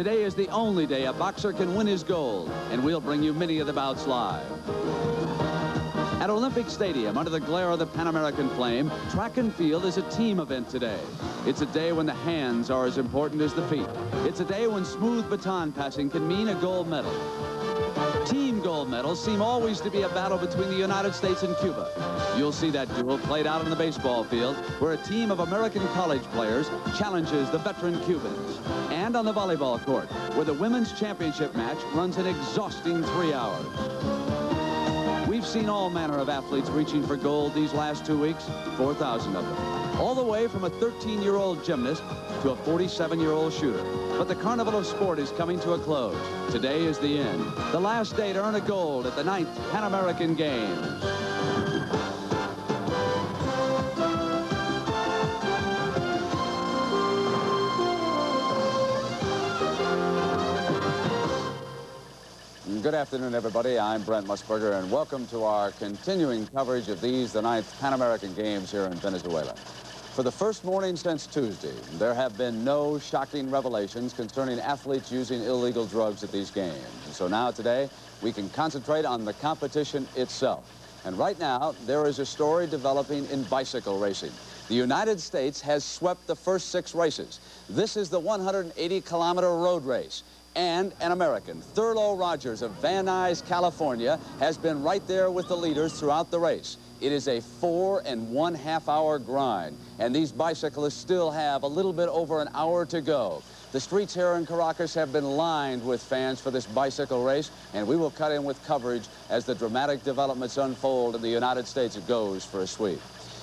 Today is the only day a boxer can win his gold, and we'll bring you many of the bouts live. At Olympic Stadium, under the glare of the Pan American flame, track and field is a team event today. It's a day when the hands are as important as the feet. It's a day when smooth baton passing can mean a gold medal. Team gold medals seem always to be a battle between the United States and Cuba. You'll see that duel played out on the baseball field, where a team of American college players challenges the veteran Cubans. And on the volleyball court, where the women's championship match runs an exhausting 3 hours. We've seen all manner of athletes reaching for gold these last 2 weeks, 4,000 of them. All the way from a 13-year-old gymnast to a 47-year-old shooter. But the carnival of sport is coming to a close. Today is the end. The last day to earn a gold at the 9th Pan American Games. Good afternoon, everybody. I'm Brent Musburger, and welcome to our continuing coverage of these, the 9th Pan American Games here in Venezuela. For the first morning since Tuesday, there have been no shocking revelations concerning athletes using illegal drugs at these games. And so now today, we can concentrate on the competition itself. And right now, there is a story developing in bicycle racing. The United States has swept the first 6 races. This is the 180-kilometer road race. And an American, Thurlow Rogers of Van Nuys, California, has been right there with the leaders throughout the race. It is a 4.5 hour grind, and these bicyclists still have a little bit over an hour to go. The streets here in Caracas have been lined with fans for this bicycle race, and we will cut in with coverage as the dramatic developments unfold in the United States. It goes for a sweep.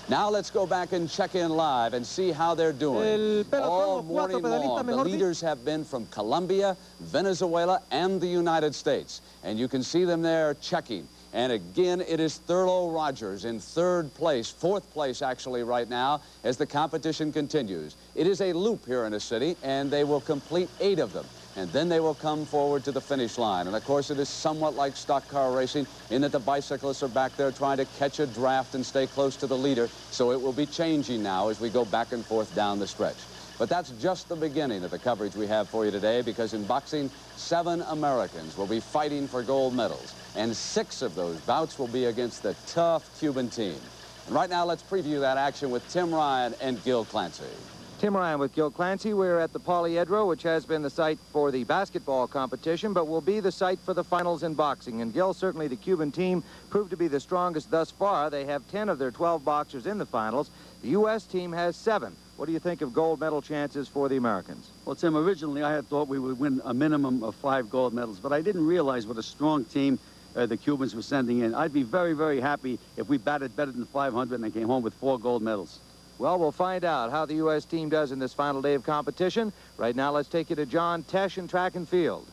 Now let's go back and check in live and see how they're doing. All morning long, the leaders have been from Colombia, Venezuela, and the United States. And you can see them there checking. And again, it is Thurlow Rogers in 3rd place, 4th place actually right now, as the competition continues. It is a loop here in the city, and they will complete 8 of them. And then they will come forward to the finish line. And of course, it is somewhat like stock car racing in that the bicyclists are back there trying to catch a draft and stay close to the leader. So it will be changing now as we go back and forth down the stretch. But that's just the beginning of the coverage we have for you today, because in boxing, 7 Americans will be fighting for gold medals. And 6 of those bouts will be against the tough Cuban team. And right now, let's preview that action with Tim Ryan and Gil Clancy. Tim Ryan with Gil Clancy. We're at the Poliedro, which has been the site for the basketball competition, but will be the site for the finals in boxing. And Gil, certainly the Cuban team proved to be the strongest thus far. They have 10 of their 12 boxers in the finals. The U.S. team has 7. What do you think of gold medal chances for the Americans? Well, Tim, originally I had thought we would win a minimum of 5 gold medals, but I didn't realize what a strong team the Cubans were sending in. I'd be very, very happy if we batted better than 500 and they came home with 4 gold medals. Well, we'll find out how the U.S. team does in this final day of competition. Right now, let's take you to John Tesh in track and field.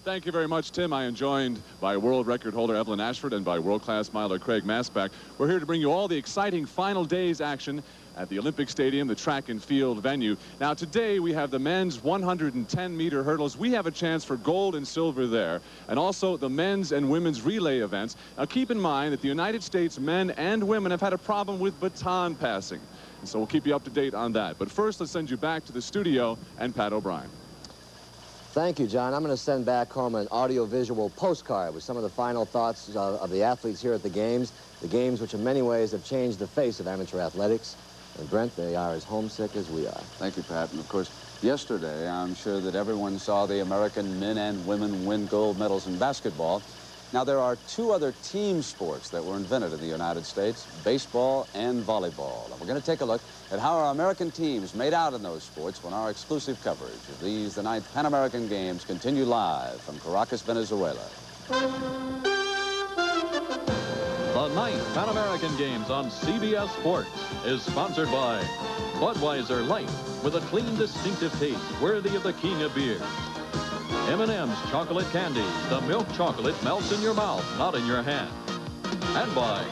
Thank you very much, Tim. I am joined by world record holder Evelyn Ashford and by world-class miler Craig Masbach. We're here to bring you all the exciting final day's action at the Olympic Stadium, the track and field venue. Now, today we have the men's 110-meter hurdles. We have a chance for gold and silver there, and also the men's and women's relay events. Now, keep in mind that the United States men and women have had a problem with baton passing, and so we'll keep you up to date on that. But first, let's send you back to the studio and Pat O'Brien. Thank you, John. I'm going to send back home an audio-visual postcard with some of the final thoughts of the athletes here at the games which in many ways have changed the face of amateur athletics. And Brent, they are as homesick as we are. Thank you, Pat. And of course, yesterday, I'm sure that everyone saw the American men and women win gold medals in basketball. Now, there are 2 other team sports that were invented in the United States, baseball and volleyball. And we're going to take a look at how our American teams made out in those sports when our exclusive coverage of these, the 9th Pan American Games, continue live from Caracas, Venezuela. The 9th Pan American Games on CBS Sports is sponsored by Budweiser Light, with a clean, distinctive taste worthy of the king of beer. M&M's Chocolate Candy. The milk chocolate melts in your mouth, not in your hand. And by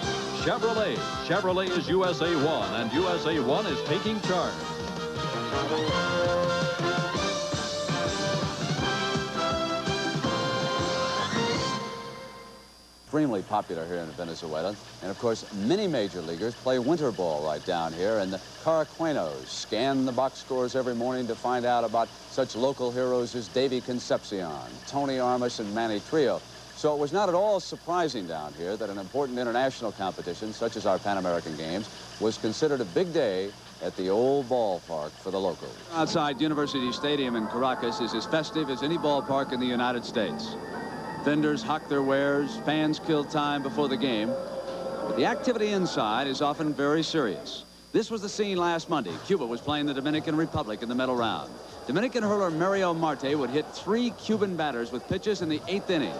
Chevrolet. Chevrolet is USA 1, and USA 1 is taking charge. extremely popular here in Venezuela. And, of course, many major leaguers play winter ball right down here, and the Caracuenos scan the box scores every morning to find out about such local heroes as Davy Concepcion, Tony Armas, and Manny Trio. So it was not at all surprising down here that an important international competition, such as our Pan American Games, was considered a big day at the old ballpark for the locals. Outside University Stadium in Caracas is as festive as any ballpark in the United States. Vendors hawk their wares, fans kill time before the game, but the activity inside is often very serious. This was the scene last Monday. Cuba was playing the Dominican Republic in the medal round. Dominican hurler Mario Marte would hit 3 Cuban batters with pitches in the 8th inning.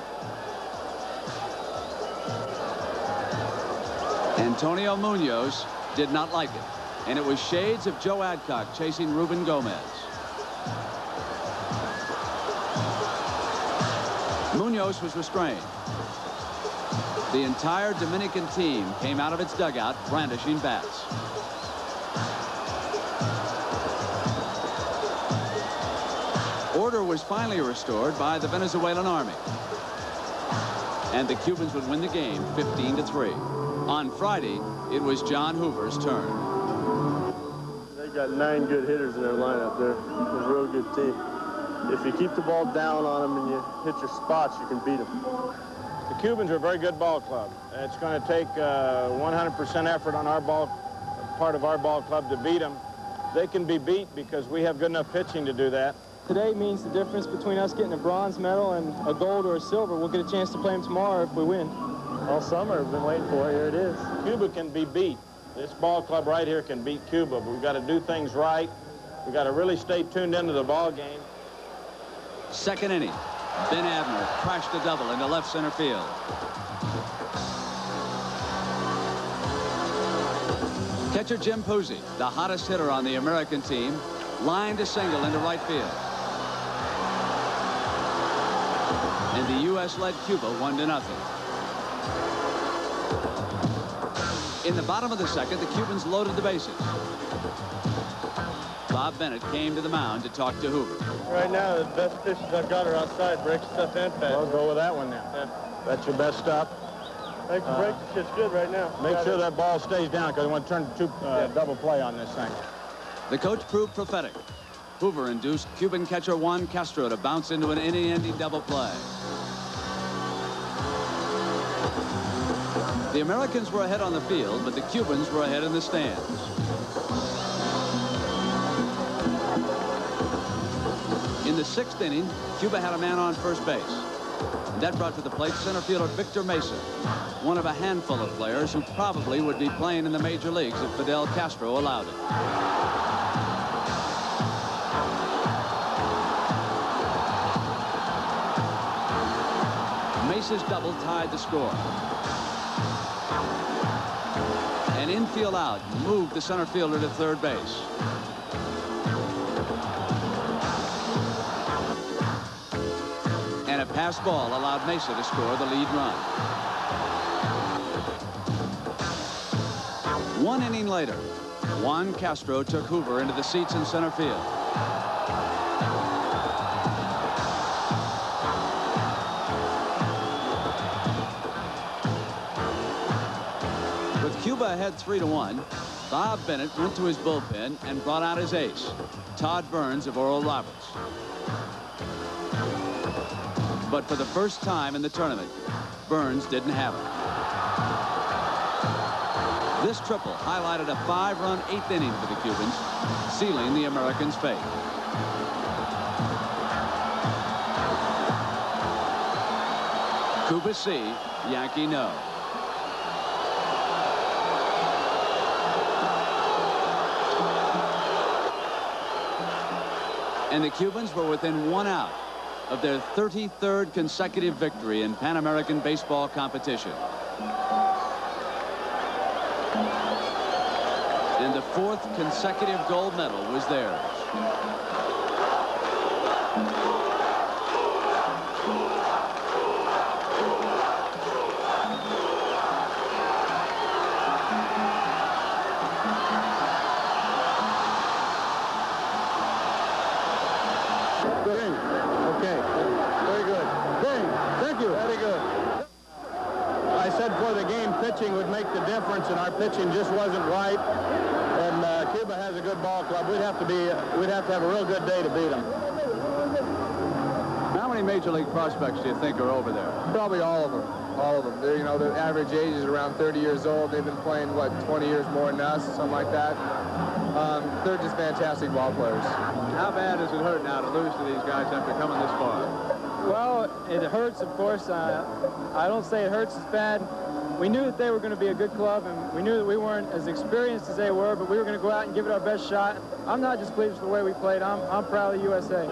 Antonio Munoz did not like it, and it was shades of Joe Adcock chasing Ruben Gomez. Munoz was restrained. The entire Dominican team came out of its dugout brandishing bats. Order was finally restored by the Venezuelan army, and the Cubans would win the game 15-3. On Friday, it was John Hoover's turn. They got 9 good hitters in their lineup. They're a real good team. If you keep the ball down on them and you hit your spots, you can beat them. The Cubans are a very good ball club. It's going to take 100% effort on our part of our ball club to beat them. They can be beat because we have good enough pitching to do that. Today means the difference between us getting a bronze medal and a gold or a silver. We'll get a chance to play them tomorrow if we win. All summer, I've been waiting for it. Here it is. Cuba can be beat. This ball club right here can beat Cuba, but we've got to do things right. We've got to really stay tuned into the ball game. Second inning, Ben Abner crashed a double into left center field. Catcher Jim Posey, the hottest hitter on the American team, lined a single into right field. And the U.S. led Cuba 1-0. In the bottom of the second, the Cubans loaded the bases. Bob Bennett came to the mound to talk to Hoover. Right now, the best pitches I've got are outside. Break stuff and fast. Well, go with that one now. Yeah. That's your best stuff. I can break the shit's good right now. Make sure that ball stays down because we want to turn to double play on this thing. The coach proved prophetic. Hoover induced Cuban catcher Juan Castro to bounce into an inning-ending double play. The Americans were ahead on the field, but the Cubans were ahead in the stands. In the 6th inning, Cuba had a man on first base. And that brought to the plate center fielder Victor Mesa, one of a handful of players who probably would be playing in the major leagues if Fidel Castro allowed it. Mesa's double tied the score. An infield out moved the center fielder to third base. And a pass ball allowed Mesa to score the lead run. 1 inning later, Juan Castro took Hoover into the seats in center field. Cuba ahead 3-1. Bob Bennett went to his bullpen and brought out his ace, Todd Burns of Oral Roberts. But for the first time in the tournament, Burns didn't have it. This triple highlighted a 5-run 8th inning for the Cubans, sealing the Americans' fate. Cuba C, Yankee no. And the Cubans were within 1 out of their 33rd consecutive victory in Pan American baseball competition. And the 4th consecutive gold medal was theirs. Bing. Okay. Very good. Bing. Thank you. Very good. 1-0 Bing. before the game pitching would make the difference, and our pitching just wasn't right. And Cuba has a good ball club. We'd have to have a real good day to beat them. How many major league prospects do you think are over there? Probably all of them. All of them. They're, you know, the average age is around 30 years old. They've been playing, what, 20 years more than us, something like that. They're just fantastic ball players. How bad does it hurt now to lose to these guys after coming this far? Well, it hurts, of course. I don't say it hurts as bad. We knew that they were going to be a good club, and we knew that we weren't as experienced as they were, but we were going to go out and give it our best shot. I'm not just pleased with the way we played. I'm proud of the USA.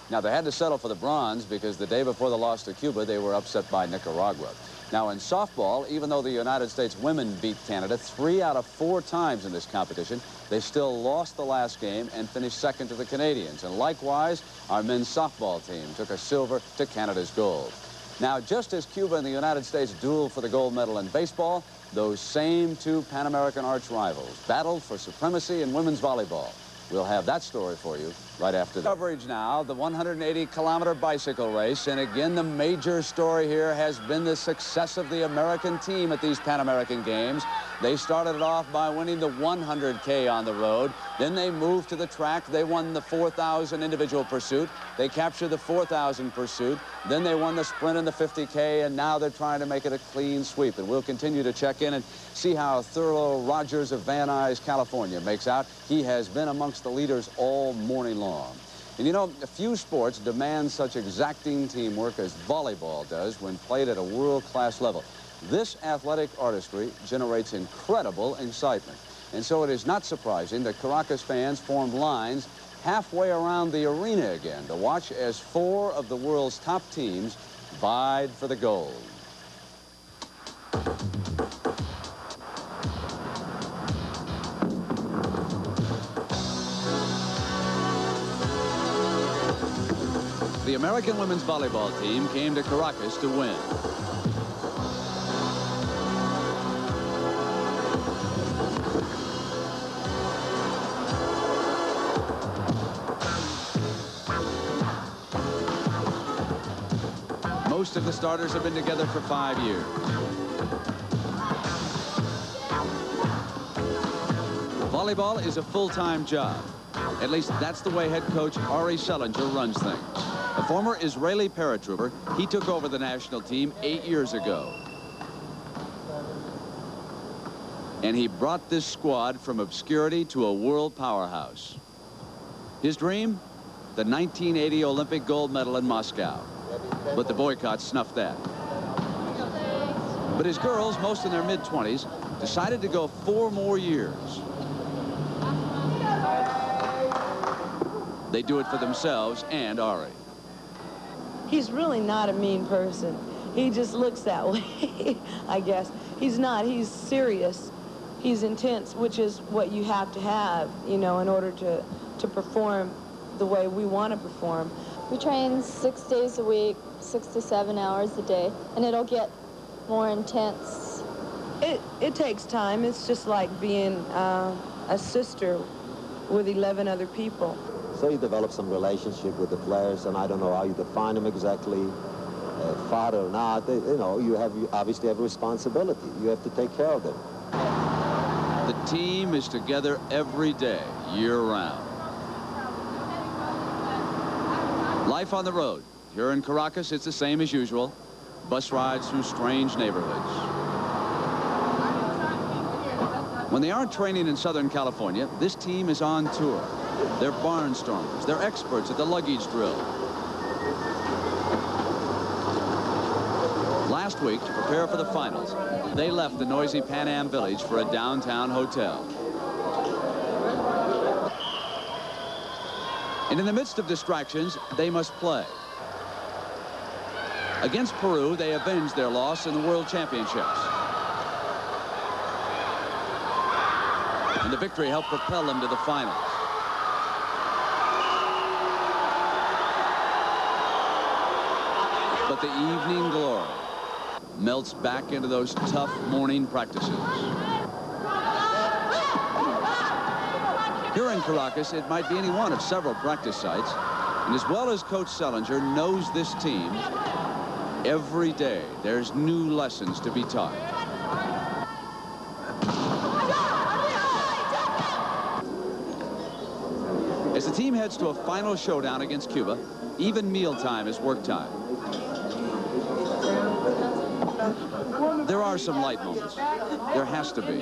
Now, they had to settle for the bronze because the day before the loss to Cuba, they were upset by Nicaragua. Now, in softball, even though the United States women beat Canada 3 out of 4 times in this competition, they still lost the last game and finished second to the Canadians. And likewise, our men's softball team took a silver to Canada's gold. Now, just as Cuba and the United States dueled for the gold medal in baseball, those same 2 Pan American arch rivals battled for supremacy in women's volleyball. We'll have that story for you right after this. Coverage now, the 180-kilometer bicycle race. And again, the major story here has been the success of the American team at these Pan American Games. They started it off by winning the 100K on the road. Then they moved to the track. They won the 4,000 individual pursuit. They captured the 4,000 pursuit. Then they won the sprint and the 50K, and now they're trying to make it a clean sweep. And we'll continue to check in and see how Thurlow Rogers of Van Nuys, California, makes out. He has been amongst the leaders all morning long. And you know, few sports demand such exacting teamwork as volleyball does when played at a world-class level. This athletic artistry generates incredible excitement. And so it is not surprising that Caracas fans formed lines halfway around the arena again to watch as 4 of the world's top teams vied for the gold. The American women's volleyball team came to Caracas to win. Most of the starters have been together for 5 years. Volleyball is a full-time job. At least that's the way head coach Ari Selinger runs things. A former Israeli paratrooper, he took over the national team 8 years ago. And he brought this squad from obscurity to a world powerhouse. His dream? The 1980 Olympic gold medal in Moscow. But the boycott snuffed that. But his girls, most in their mid-20s, decided to go 4 more years. They do it for themselves and Ari. He's really not a mean person. He just looks that way, I guess. He's not. He's serious. He's intense, which is what you have to have, you know, in order to perform the way we want to perform. We train 6 days a week, 6 to 7 hours a day, and it'll get more intense. It takes time. It's just like being a sister with 11 other people. So you develop some relationship with the players, and I don't know how you define them exactly, father or not. You know, you obviously have a responsibility. You have to take care of them. The team is together every day, year-round. Life on the road. Here in Caracas, it's the same as usual. Bus rides through strange neighborhoods. When they aren't training in Southern California, this team is on tour. They're barnstormers. They're experts at the luggage drill. Last week, to prepare for the finals, they left the noisy Pan Am Village for a downtown hotel. And in the midst of distractions, they must play. Against Peru, they avenged their loss in the World Championships. And the victory helped propel them to the finals. But the evening glory melts back into those tough morning practices. Here in Caracas, it might be any one of several practice sites, And as well as Coach Sellinger knows this team, every day there's new lessons to be taught. As the team heads to a final showdown against Cuba, even mealtime is work time. There are some light moments. There has to be.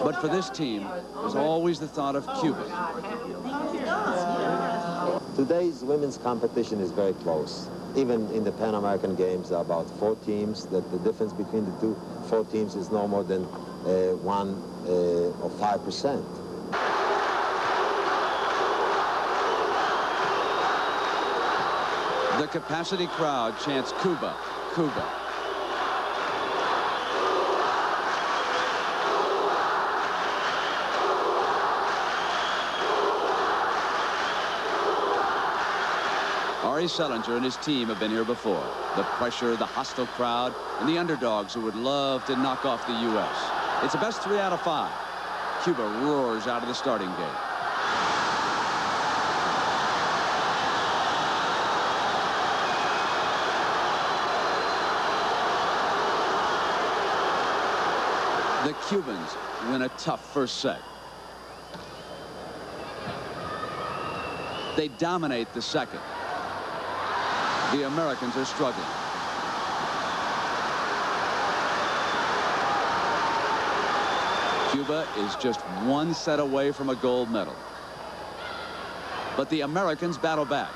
But for this team, there's always the thought of Cuba. Today's women's competition is very close. Even in the Pan American Games, there are about 4 teams. The difference between the 4 teams is no more than 1 or 5%. The capacity crowd chants Cuba, Cuba. Ari Sellinger and his team have been here before. The pressure, the hostile crowd, and the underdogs who would love to knock off the U.S. It's a best 3 out of 5. Cuba roars out of the starting gate. The Cubans win a tough first set. They dominate the second. The Americans are struggling. Cuba is just 1 set away from a gold medal. But the Americans battle back.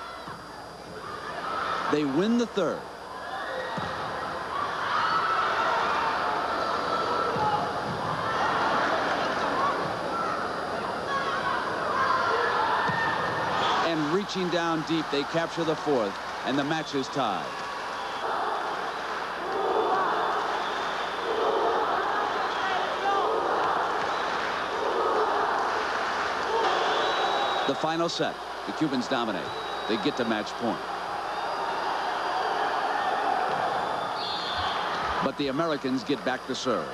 They win the third. And reaching down deep, they capture the fourth, and the match is tied. The final set, the Cubans dominate. They get to match point. But the Americans get back to serve.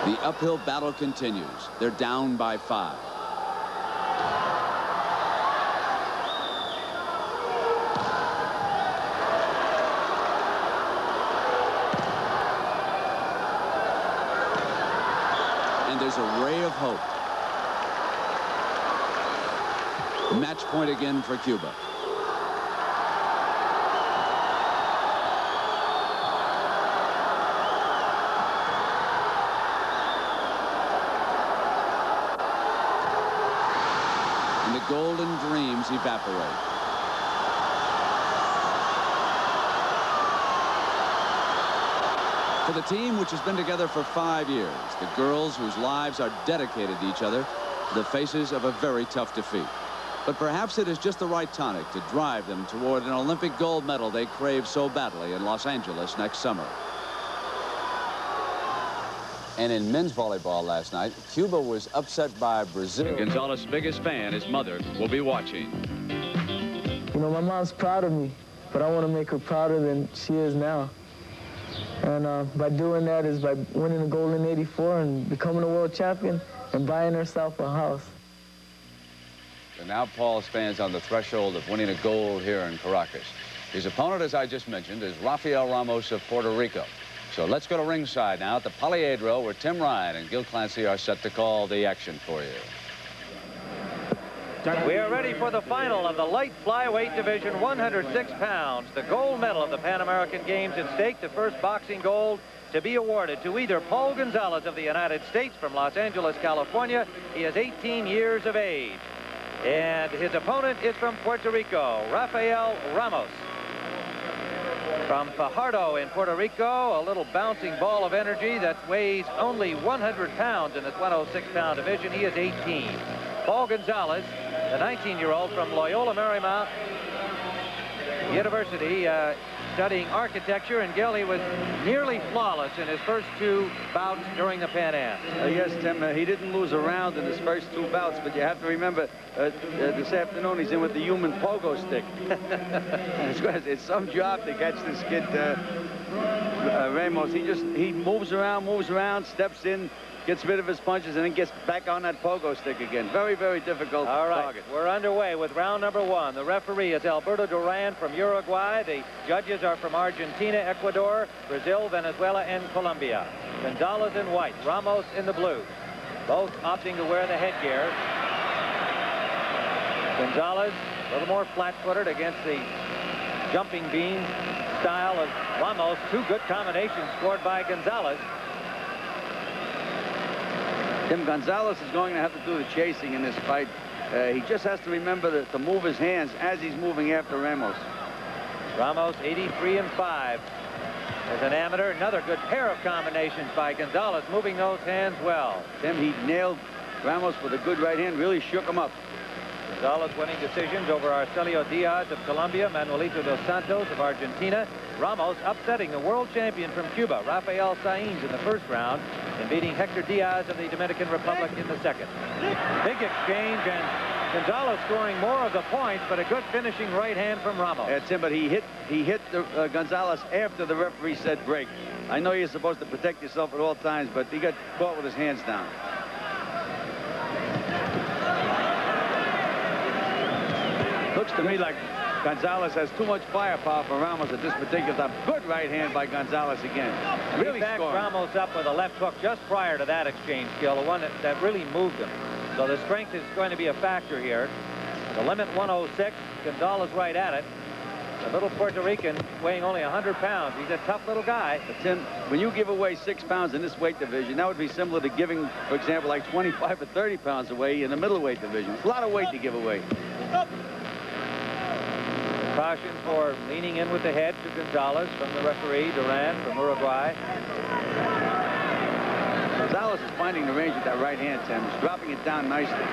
The uphill battle continues. They're down by 5. And there's a ray of hope. Match point again for Cuba. And the golden dreams evaporate. For the team, which has been together for 5 years, the girls whose lives are dedicated to each other, the faces of a very tough defeat. But perhaps it is just the right tonic to drive them toward an Olympic gold medal they crave so badly in Los Angeles next summer. And in men's volleyball last night, Cuba was upset by Brazil. And Gonzalez's biggest fan, his mother, will be watching. You know, my mom's proud of me, but I want to make her prouder than she is now. And by doing that is by winning the gold in '84 and becoming a world champion and buying herself a house. And now Paul stands on the threshold of winning a gold here in Caracas. His opponent, as I just mentioned, is Rafael Ramos of Puerto Rico. So let's go to ringside now at the Poliedro, where Tim Ryan and Gil Clancy are set to call the action for you. We are ready for the final of the light flyweight division, 106 pounds. The gold medal of the Pan American Games at stake, the first boxing gold to be awarded to either Paul Gonzalez of the United States from Los Angeles, California. He is 18 years of age. And his opponent is from Puerto Rico, Rafael Ramos. From Fajardo in Puerto Rico, a little bouncing ball of energy that weighs only 100 pounds in the 106-pound division. He is 18. Paul Gonzalez, the 19-year-old from Loyola Marymount University, studying architecture, and Gil, he was nearly flawless in his first 2 bouts during the Pan Am. Yes, Tim, he didn't lose a round in his first 2 bouts, but you have to remember this afternoon he's in with the human pogo stick. It's some job to catch this kid Ramos, he moves around, steps in, gets rid of his punches, and then gets back on that pogo stick again. Very, very difficult target. We're underway with round number 1. The referee is Alberto Duran from Uruguay. The judges are from Argentina, Ecuador, Brazil, Venezuela, and Colombia. Gonzalez in white, Ramos in the blue. Both opting to wear the headgear. Gonzalez a little more flat-footed against the jumping bean style of Ramos. 2 good combinations scored by Gonzalez. Tim, Gonzalez is going to have to do the chasing in this fight. He just has to remember to move his hands as he's moving after Ramos. Ramos 83-5 as an amateur. Another good pair of combinations by Gonzalez, moving those hands well. Tim, he nailed Ramos with a good right hand, really shook him up. Gonzalez winning decisions over Arcelio Diaz of Colombia, Manuelito dos Santos of Argentina. Ramos upsetting the world champion from Cuba, Rafael Saenz, in the first round and beating Hector Diaz of the Dominican Republic in the second. Big exchange, and Gonzalez scoring more of the points, but a good finishing right hand from Ramos. That's him, but he hit Gonzalez after the referee said break. I know you're supposed to protect yourself at all times, but he got caught with his hands down. Looks to me like Gonzalez has too much firepower for Ramos at this particular time. Good right hand by Gonzalez again. Really backed scoring. Ramos up with a left hook just prior to that exchange, Gil, the one that really moved him. So the strength is going to be a factor here. The limit 106, Gonzalez right at it. The little Puerto Rican weighing only 100 pounds. He's a tough little guy. But Tim, when you give away 6 pounds in this weight division, that would be similar to giving, for example, like 25 or 30 pounds away in the middleweight division. It's a lot of weight to give away. Caution for leaning in with the head to Gonzalez from the referee, Duran from Uruguay. Gonzalez is finding the range with that right hand, Tim. He's dropping it down nicely.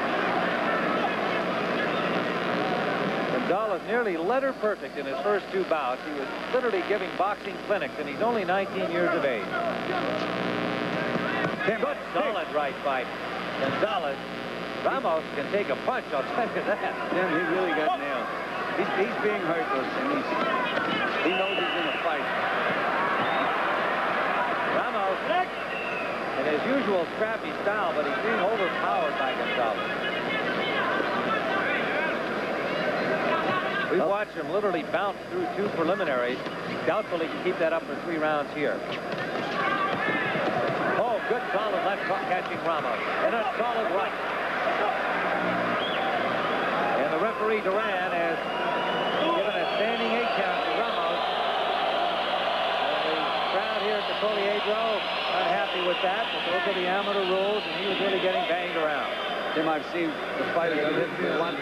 Gonzalez nearly letter perfect in his first 2 bouts. He was literally giving boxing clinics, and he's only 19 years of age. Good, solid right fight. Gonzalez. Ramos can take a punch, I'll tell you that. Tim, he really got nailed. He's being hurt, though, and he knows he's in a fight. Ramos, in his usual scrappy style, but he's being overpowered by Gonzalez. We've watched him literally bounce through 2 preliminaries. Doubtful he can keep that up for 3 rounds here. Oh, good solid left hook catching Ramos. And a solid right. And the referee, Duran, has given a standing 8 count to Ramos. And the crowd here at the Poliedro unhappy with that, but those are the amateur rules, and he was really getting banged around. Tim, I've seen the fighters hit a lot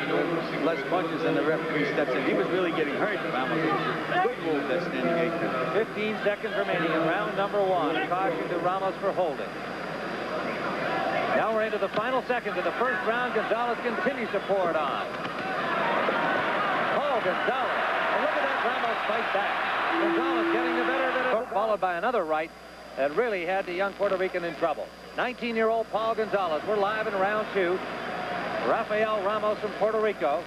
less punches than the referee steps in. He was really getting hurt, Ramos. Good move, that standing 8 count. 15 seconds remaining in round number 1. Caution to Ramos for holding. Now we're into the final seconds of the first round. Gonzalez continues to pour it on. Oh, Gonzalez. And look at that Ramos fight back. Gonzalez getting the better of it, followed by another right that really had the young Puerto Rican in trouble. 19-year-old Paul Gonzalez. We're live in round 2. Rafael Ramos from Puerto Rico.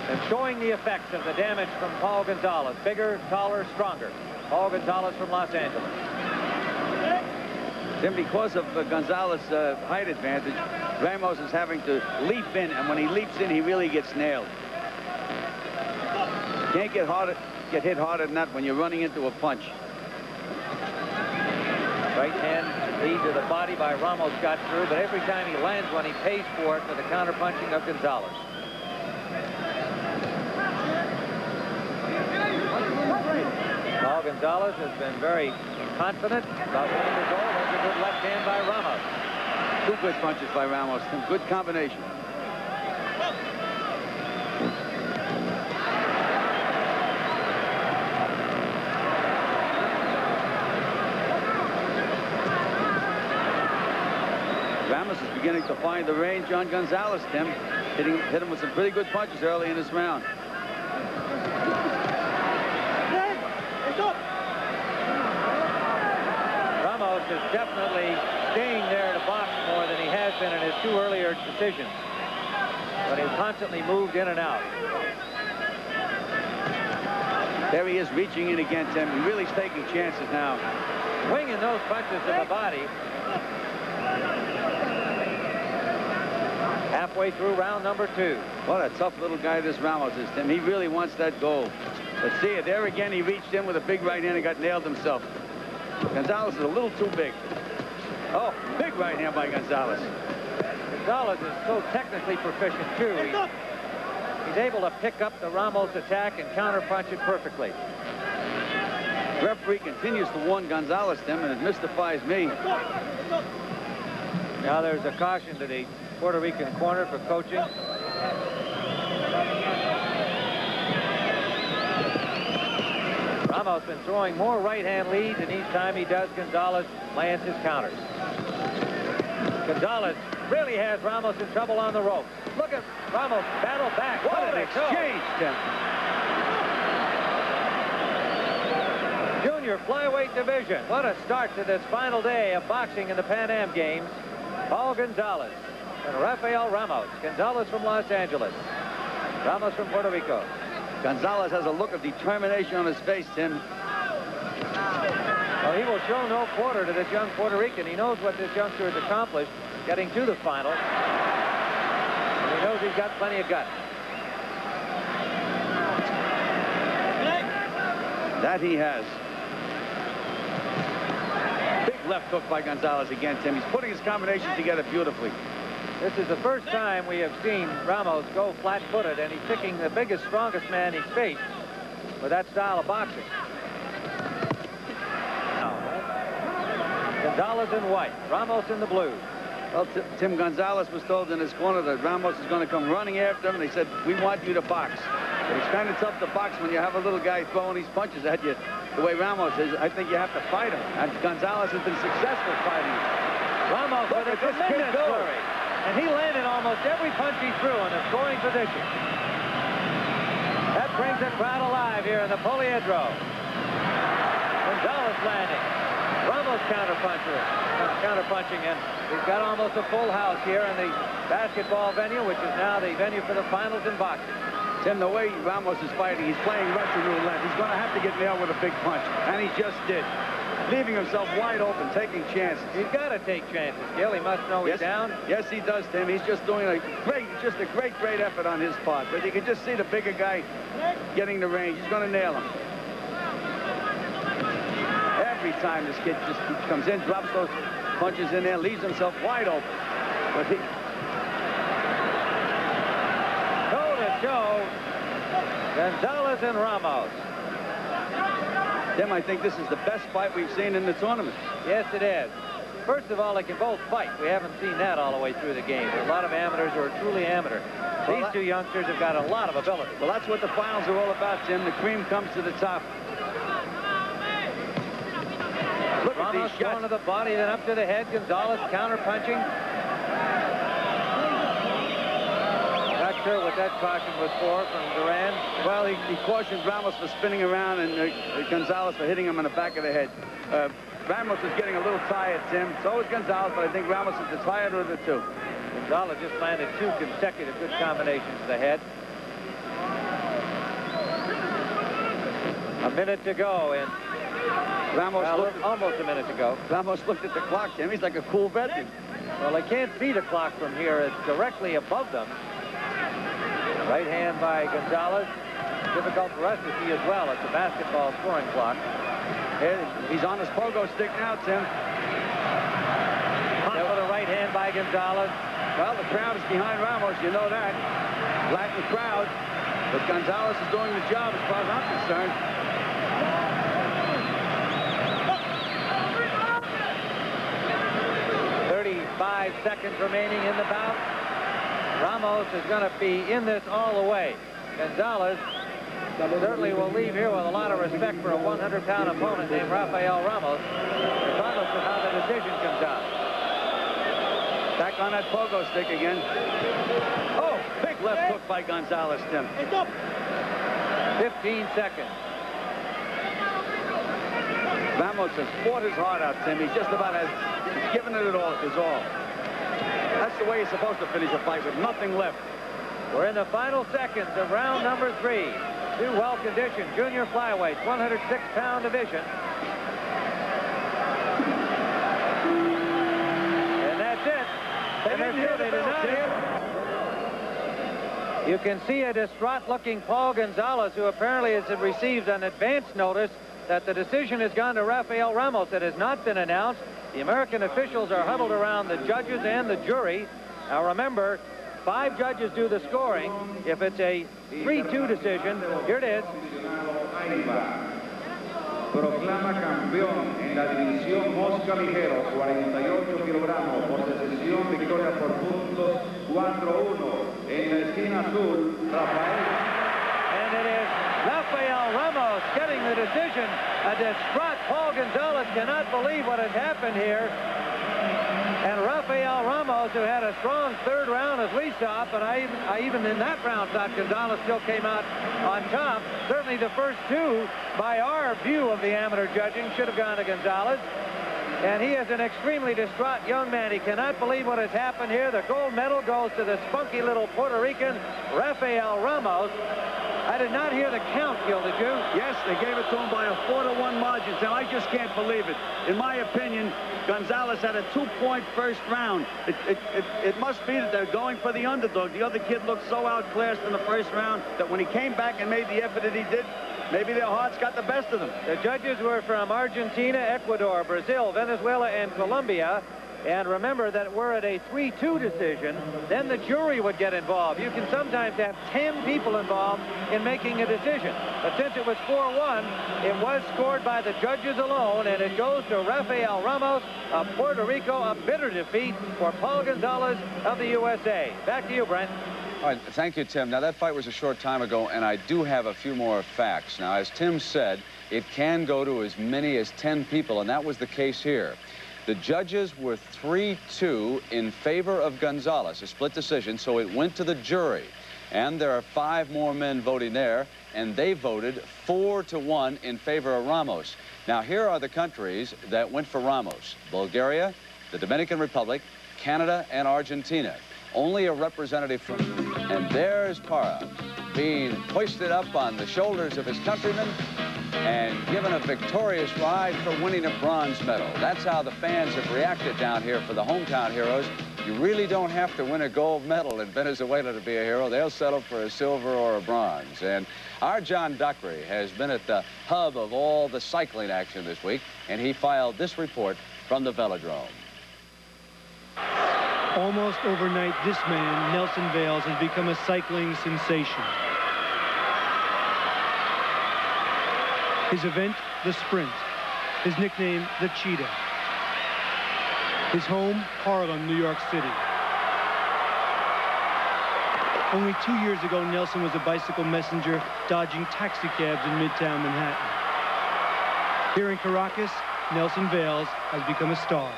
And showing the effects of the damage from Paul Gonzalez. Bigger, taller, stronger. Paul Gonzalez from Los Angeles. Then because of Gonzalez's height advantage, Ramos is having to leap in, and when he leaps in, he really gets nailed. You can't get hit harder than that when you're running into a punch. Right hand lead to the body by Ramos got through, but every time he lands one, he pays for it with the counter-punching of Gonzalez. Paul Gonzalez has been very confident about winning the goal. There's a good left hand by Ramos. 2 good punches by Ramos. Good combination. Ramos is beginning to find the range on Gonzalez, Tim. Hit him with some pretty good punches early in this round. Ramos is definitely staying there to box more than he has been in his 2 earlier decisions. But he's constantly moved in and out. There he is reaching in again, Tim. He really is taking chances now. Winging those punches to the body. Halfway through round number 2. What a tough little guy this Ramos is, Tim. He really wants that goal. Let's see it. There again, he reached in with a big right hand and got nailed himself. Gonzalez is a little too big. Oh, big right hand by Gonzalez. Gonzalez is so technically proficient, too. He's able to pick up the Ramos attack and counterpunch it perfectly. The referee continues to warn Gonzalez, Tim, and it mystifies me. Now there's a caution to the Puerto Rican corner for coaching. Ramos been throwing more right-hand leads, and each time he does, Gonzalez lands his counters. Gonzalez really has Ramos in trouble on the ropes. Look at Ramos battle back. What an exchange, Tim. Junior flyweight division. What a start to this final day of boxing in the Pan Am Games. Paul Gonzalez and Rafael Ramos. Gonzalez from Los Angeles. Ramos from Puerto Rico. Gonzalez has a look of determination on his face, Tim. Well, he will show no quarter to this young Puerto Rican. He knows what this youngster has accomplished getting to the final. And he knows he's got plenty of guts. That he has. Big left hook by Gonzalez again, Tim. He's putting his combinations together beautifully. This is the first time we have seen Ramos go flat-footed, and he's picking the biggest, strongest man he's faced with that style of boxing. Gonzalez in white, Ramos in the blue. Well, Tim, Gonzalez was told in his corner that Ramos is going to come running after him, and they said, we want you to box. But it's kind of tough to box when you have a little guy throwing these punches at you the way Ramos is. I think you have to fight him, and Gonzalez has been successful fighting him. Ramos with a tremendous flurry. And he landed almost every punch he threw in a scoring position. That brings the crowd alive here in the Poliedro. Gonzalez landing. Ramos counterpunching, and we've got almost a full house here in the basketball venue, which is now the venue for the finals in boxing. Tim, the way Ramos is fighting, he's playing Russian roulette. He's going to have to get nailed with a big punch, and he just did. Leaving himself wide open, taking chances. He's got to take chances, Gil. He must know he's down. Yes, he does, Tim. He's just doing a great effort on his part. But you can just see the bigger guy getting the range. He's going to nail him. Every time this kid just comes in, drops those punches in there, leaves himself wide open. But he... Toe-to-toe, Gonzalez and Ramos. Tim, I think this is the best fight we've seen in the tournament. Yes, it is. First of all, they can both fight. We haven't seen that all the way through the game. There are a lot of amateurs who are truly amateur. These two youngsters have got a lot of ability. Well, that's what the finals are all about, Tim. The cream comes to the top. Look at these shots. Going to the body, then up to the head. Gonzalez counter-punching. Not sure what that caution was for from Duran. Well, he cautioned Ramos for spinning around and Gonzalez for hitting him in the back of the head. Ramos is getting a little tired, Tim. So is Gonzalez, but I think Ramos is the tireder of the two. Gonzalez just landed 2 consecutive good combinations to the head. A minute to go, and Ramos almost a minute to go. Ramos looked at the clock, Tim. He's like a cool veteran. Well, they can't see the clock from here. It's directly above them. Right hand by Gonzalez. Difficult for us to see as well at the basketball scoring clock. He's on his pogo stick now, Tim. There with a right hand by Gonzalez. Well, the crowd is behind Ramos, you know that. Latin crowd. But Gonzalez is doing the job as far as I'm concerned. Five seconds remaining in the bout. Ramos is going to be in this all the way. Gonzalez certainly will leave here with a lot of respect for a 100-pound opponent named Rafael Ramos, regardless of how the decision comes out. Back on that pogo stick again. Oh, big left hook by Gonzalez, Tim. 15 seconds. Ramos has fought his heart out, Tim. He's just about as given it all, his all. That's the way he's supposed to finish a fight, with nothing left. We're in the final seconds of round number 3. two well-conditioned junior flyweights, 106-pound division. And that's it. They didn't hit it. You can see a distraught-looking Paul Gonzalez, who apparently has received an advance notice that the decision has gone to Rafael Ramos. It has not been announced. The American officials are huddled around the judges and the jury. Now remember, 5 judges do the scoring. If it's a 3-2 decision, here it is. Proclama campeón en la división Mosca Ligero, 48 kilogramos, por decisión, victoria por puntos, 4-1. En la esquina azul, Rafael. And it is Rafael Ramos getting the decision. A distraught Paul Gonzalez cannot believe what has happened here. And Rafael Ramos, who had a strong third round as we saw, but I even in that round thought Gonzalez still came out on top. Certainly the first 2, by our view of the amateur judging, should have gone to Gonzalez. And he is an extremely distraught young man. He cannot believe what has happened here. The gold medal goes to the spunky little Puerto Rican, Rafael Ramos. I did not hear the count, Gil, did you? Yes, they gave it to him by a 4-1 margin. Now, I just can't believe it. In my opinion, Gonzalez had a 2-point first round. It must be that they're going for the underdog. The other kid looked so outclassed in the first round that when he came back and made the effort that he did, maybe their hearts got the best of them. The judges were from Argentina, Ecuador, Brazil, Venezuela, and Colombia. And remember that we're at a 3-2 decision. Then the jury would get involved. You can sometimes have 10 people involved in making a decision. But since it was 4-1, it was scored by the judges alone, and it goes to Rafael Ramos of Puerto Rico, a bitter defeat for Paul Gonzalez of the USA. Back to you, Brent. All right, thank you, Tim. Now, that fight was a short time ago, and I do have a few more facts. Now, as Tim said, it can go to as many as 10 people, and that was the case here. The judges were 3-2 in favor of Gonzalez, a split decision, so it went to the jury. And there are 5 more men voting there, and they voted 4-1 in favor of Ramos. Now, here are the countries that went for Ramos: Bulgaria, the Dominican Republic, Canada, and Argentina. Only a representative from... And there's Parra being hoisted up on the shoulders of his countrymen and given a victorious ride for winning a bronze medal. That's how the fans have reacted down here for the hometown heroes. You really don't have to win a gold medal in Venezuela to be a hero. They'll settle for a silver or a bronze. And our John Duckery has been at the hub of all the cycling action this week, and he filed this report from the velodrome. Almost overnight, this man, Nelson Vales, has become a cycling sensation. His event, the sprint. His nickname, the Cheetah. His home, Harlem, New York City. Only 2 years ago, Nelson was a bicycle messenger dodging taxi cabs in Midtown Manhattan. Here in Caracas, Nelson Vales has become a star.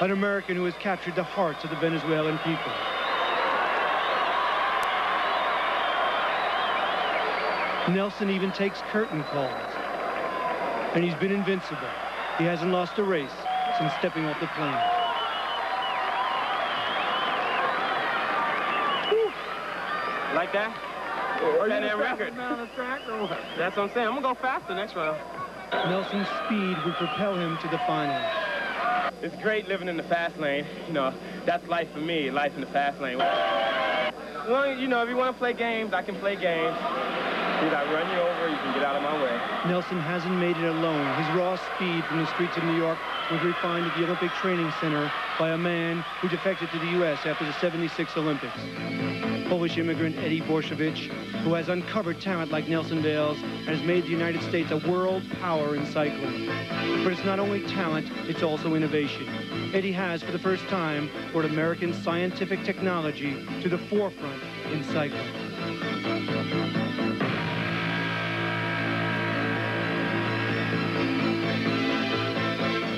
An American who has captured the hearts of the Venezuelan people. Nelson even takes curtain calls. And he's been invincible. He hasn't lost a race since stepping off the plane. Whew. Like that? Or that record? On the track or what? That's what I'm saying. I'm going to go faster next round. Nelson's speed would propel him to the finals. It's great living in the fast lane. You know, that's life for me, life in the fast lane. Well, you know, if you want to play games, I can play games. Either I run you over, you can get out of my way. Nelson hasn't made it alone. His raw speed from the streets of New York was refined at the Olympic Training Center by a man who defected to the U.S. after the '76 Olympics. Polish immigrant Eddie Borshevich, who has uncovered talent like Nelson Vales and has made the United States a world power in cycling. But it's not only talent, it's also innovation. Eddie has, for the first time, brought American scientific technology to the forefront in cycling.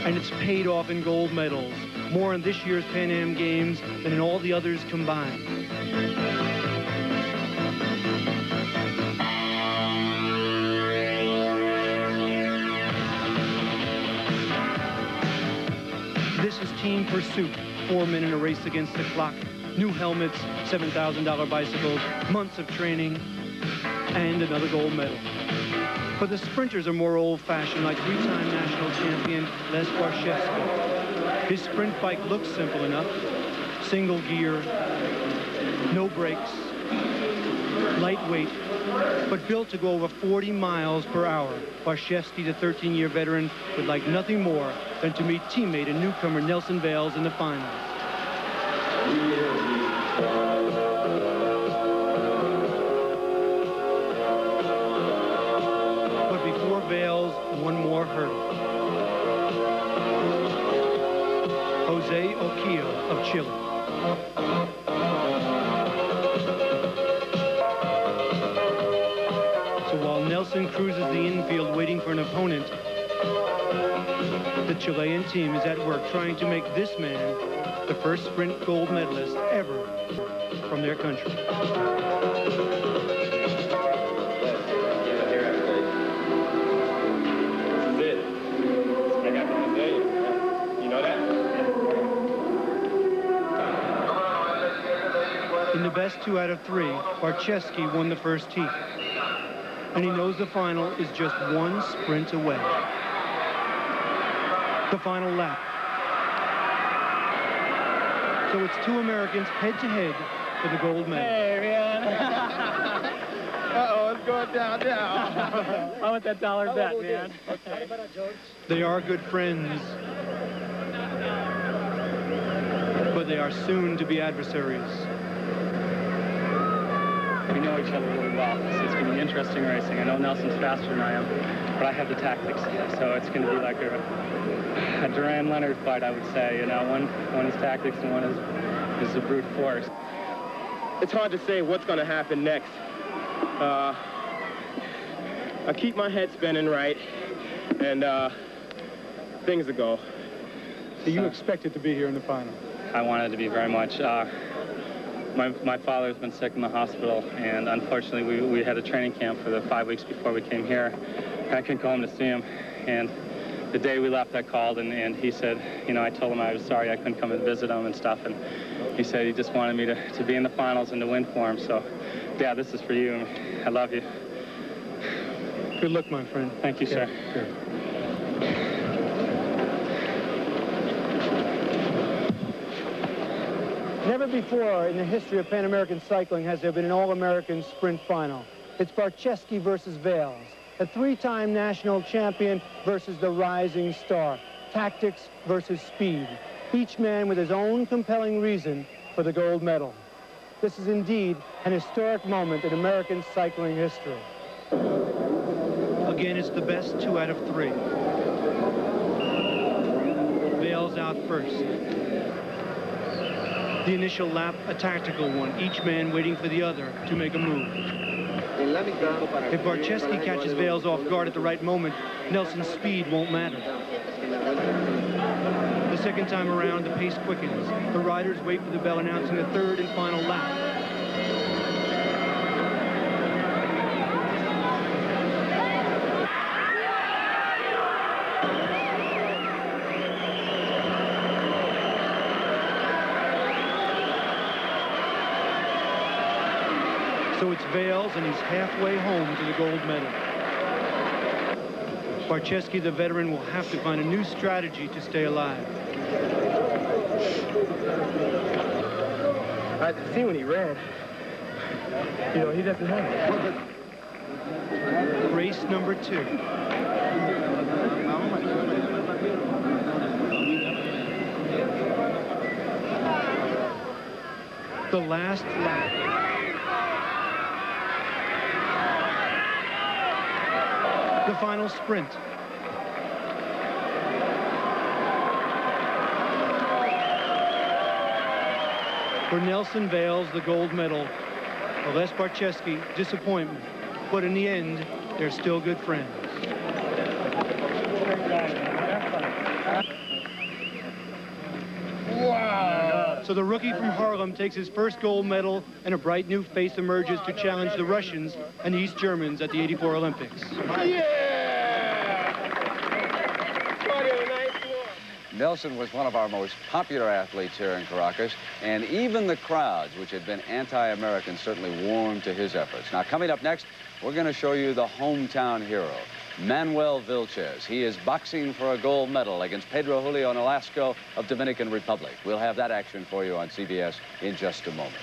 And it's paid off in gold medals, more in this year's Pan Am Games than in all the others combined. This is Team Pursuit, 4 men in a race against the clock. New helmets, $7,000 bicycles, months of training. and another gold medal. But the sprinters are more old-fashioned, like three-time national champion Les Barshevsky. His sprint bike looks simple enough. Single gear, no brakes, lightweight, but built to go over 40 miles per hour. Barshevsky, the 13-year veteran, would like nothing more than to meet teammate and newcomer Nelson Vales in the finals. But before Vales, one more hurdle. Jose Oquillo of Chile. So while Nelson cruises the infield waiting for an opponent, the Chilean team is at work trying to make this man the first sprint gold medalist ever from their country. In the best 2 out of 3, Barshevsky won the first heat. And he knows the final is just one sprint away. The final lap. So it's 2 Americans head-to-head for the gold medal. Hey, man. Uh-oh, it's going down. I want that dollar bet, man. Okay. They are good friends, but they are soon to be adversaries. We know each other really well, so it's going to be interesting racing. I know Nelson's faster than I am, but I have the tactics, so it's going to be like a Duran-Leonard fight, I would say. You know, one is tactics and one is a brute force. It's hard to say what's going to happen next. I keep my head spinning right, and things will go. So you expected to be here in the final? I wanted to be very much. My father's been sick in the hospital, and unfortunately we had a training camp for the 5 weeks before we came here. I couldn't go home to see him, and the day we left I called, and he said, you know, I told him I was sorry I couldn't come and visit him and stuff, and he said he just wanted me to be in the finals and to win for him. So, Dad, this is for you. I love you. Good luck, my friend. Thank you, sir. Good. Never before in the history of Pan American cycling has there been an All-American sprint final. It's Barshevsky versus Vales, a 3-time national champion versus the rising star. Tactics versus speed. Each man with his own compelling reason for the gold medal. This is indeed an historic moment in American cycling history. Again, it's the best 2 out of 3. Vales out first. The initial lap, a tactical one, each man waiting for the other to make a move. If Barshevsky catches Vales off guard at the right moment, Nelson's speed won't matter. The second time around, the pace quickens. The riders wait for the bell announcing the 3rd and final lap. So it's Vales, and he's halfway home to the gold medal. Barshevsky, the veteran, will have to find a new strategy to stay alive. I see when he ran. You know, he doesn't have it. Race number 2. The last lap. The final sprint. For Nelson Vales, the gold medal. For Les Barshevsky, disappointment. But in the end, they're still good friends. Wow! So the rookie from Harlem takes his first gold medal, and a bright new face emerges to challenge the Russians and East Germans at the '84 Olympics. Nelson was one of our most popular athletes here in Caracas, and even the crowds, which had been anti-American, certainly warmed to his efforts. Now, coming up next, we're going to show you the hometown hero, Manuel Vilches. He is boxing for a gold medal against Pedro Julio Nolasco of Dominican Republic. We'll have that action for you on CBS in just a moment.